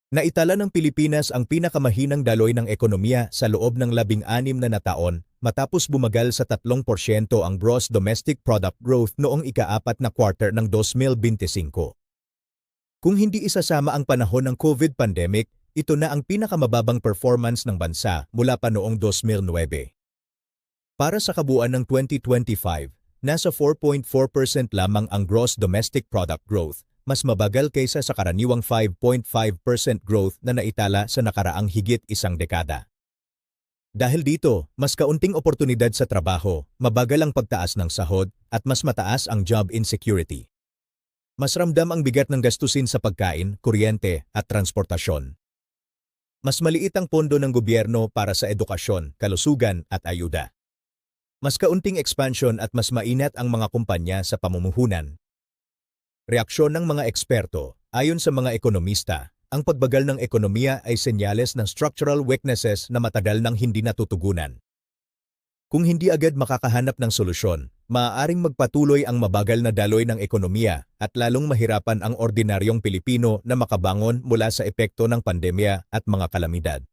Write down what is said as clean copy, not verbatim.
Naitala ng Pilipinas ang pinakamahinang daloy ng ekonomiya sa loob ng 16 na taon matapos bumagal sa 3% ang gross domestic product growth noong ika-4 na quarter ng 2025. Kung hindi isasama ang panahon ng COVID pandemic, ito na ang pinakamababang performance ng bansa mula pa noong 2009. Para sa kabuuan ng 2025, nasa 4.4% lamang ang gross domestic product growth, mas mabagal kaysa sa karaniwang 5.5% growth na naitala sa nakaraang higit isang dekada. Dahil dito, mas kaunting oportunidad sa trabaho, mabagal ang pagtaas ng sahod, at mas mataas ang job insecurity. Mas ramdam ang bigat ng gastusin sa pagkain, kuryente, at transportasyon. Mas maliit ang pondo ng gobyerno para sa edukasyon, kalusugan, at ayuda. Mas kaunting expansion at mas mainat ang mga kumpanya sa pamumuhunan. Reaksyon ng mga eksperto, ayon sa mga ekonomista, ang pagbagal ng ekonomiya ay senyales ng structural weaknesses na matagal nang hindi natutugunan. Kung hindi agad makakahanap ng solusyon, maaaring magpatuloy ang mabagal na daloy ng ekonomiya at lalong mahirapan ang ordinaryong Pilipino na makabangon mula sa epekto ng pandemya at mga kalamidad.